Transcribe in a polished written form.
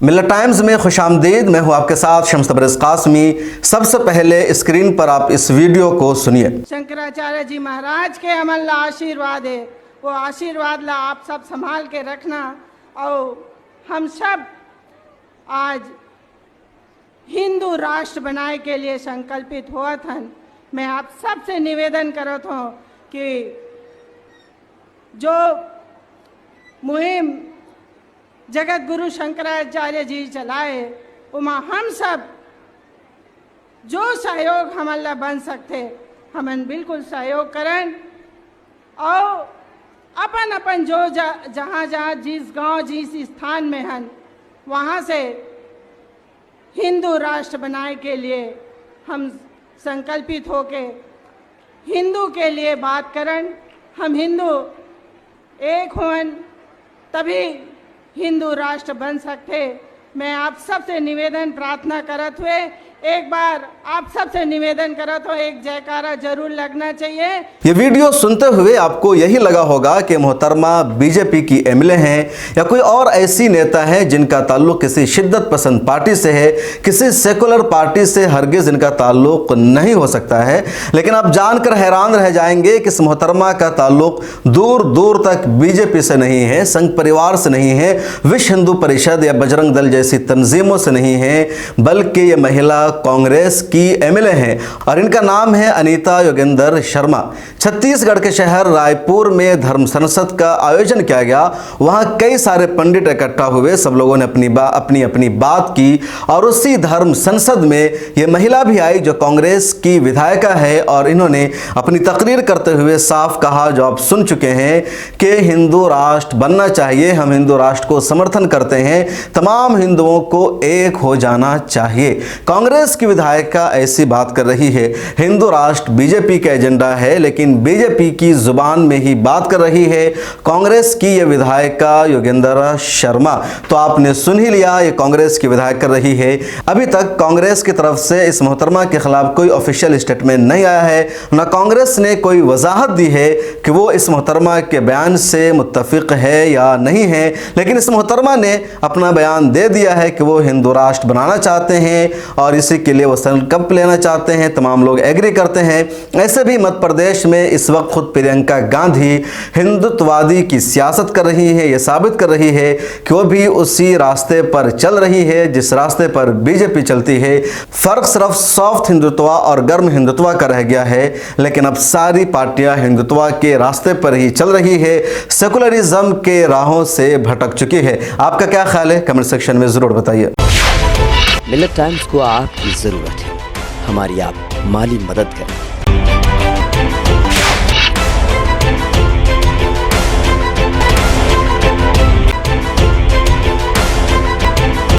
मिल्लत times में खुशामदीद। मैं हूं आपके साथ शम्स तबरेज़ कासमी। सबसे पहले स्क्रीन पर आप इस वीडियो को सुनिए। शंकराचार्य जी महाराज के अमल ला आशीर्वाद है, वो आशीर्वाद ला आप सब संभाल के रखना। और हम सब आज हिंदू राष्ट्र बनाए के लिए संकल्पित हुआ था। मैं आप सब से निवेदन करत हूँ कि जो मुहिम जगत गुरु शंकराचार्य जी चलाए, उमा हम सब जो सहयोग हमारा बन सकते हमन बिल्कुल सहयोग करें। और अपन अपन जो जहाँ जहाँ जिस गांव जिस स्थान में हैं वहाँ से हिंदू राष्ट्र बनाए के लिए हम संकल्पित होके हिंदू के लिए बात करें। हम हिंदू एक हों तभी हिंदू राष्ट्र बन सकते। मैं आप सबसे निवेदन प्रार्थना करत हुए एक बार आप सबसे निवेदन करत हो, एक जयकारा जरूर लगना चाहिए। ये वीडियो सुनते हुए आपको यही लगा होगा कि मोहतरमा बीजेपी की एमएलए हैं या कोई और ऐसी नेता है जिनका ताल्लुक किसी शिद्दत पसंद पार्टी से है, किसी सेकुलर पार्टी से हरगिज इनका ताल्लुक नहीं हो सकता है। लेकिन आप जानकर हैरान रह जाएंगे कि इस मोहतरमा का ताल्लुक दूर दूर तक बीजेपी से नहीं है, संघ परिवार से नहीं है, विश्व हिंदू परिषद या बजरंग दल जैसी तंजीमों से नहीं है, बल्कि ये महिला कांग्रेस की एमएलए हैं और इनका नाम है अनीता योगेंद्र शर्मा। छत्तीसगढ़ के शहर रायपुर में धर्म संसद का आयोजन किया गया। वहां कई सारे पंडित इकट्ठा हुए, सब लोगों ने अपनी अपनी बात की और उसी धर्म संसद में ये महिला भी आई जो कांग्रेस की विधायिका है और इन्होंने अपनी तकरीर करते हुए साफ कहा, जो आप सुन चुके हैं, कि हिंदू राष्ट्र बनना चाहिए, हम हिंदू राष्ट्र को समर्थन करते हैं, तमाम हिंदुओं को एक हो जाना चाहिए। कांग्रेस की विधायिका ऐसी बात कर रही है। हिंदू राष्ट्र बीजेपी का एजेंडा है, लेकिन बीजेपी की जुबान में ही बात कर रही है कांग्रेस की ये विधायिका योगेंद्र शर्मा। तो आपने सुन ही लिया, ये कांग्रेस की विधायक कर रही है। अभी तक कांग्रेस की तरफ से इस मोहतरमा के खिलाफ कोई ऑफिशियल स्टेटमेंट नहीं आया है, न कांग्रेस ने कोई वजाहत दी है कि वो इस मोहतरमा के बयान से मुत्तफिक है या नहीं है। लेकिन इस मोहतरमा ने अपना बयान दे दिया है कि वो हिंदू राष्ट्र बनाना चाहते हैं और इसी के लिए वो संकल्प लेना चाहते हैं। तमाम लोग एग्री करते हैं। ऐसे भी मध्य प्रदेश में इस वक्त खुद प्रियंका गांधी हिंदुत्ववादी की सियासत कर रही है, ये साबित कर रही है कि वो भी उसी रास्ते पर चल रही है जिस रास्ते पर बीजेपी चलती है। फर्क सिर्फ सॉफ्ट हिंदुत्व और गर्म हिंदुत्व का रह गया है, लेकिन अब सारी पार्टियां हिंदुत्व के रास्ते पर ही चल रही है, सेकुलरिज्म के राहों से भटक चुकी है। आपका क्या ख्याल है? कमेंट सेक्शन में जरूर बताइए। मिल्लत टाइम्स को आपकी ज़रूरत है, हमारी आप माली मदद करें।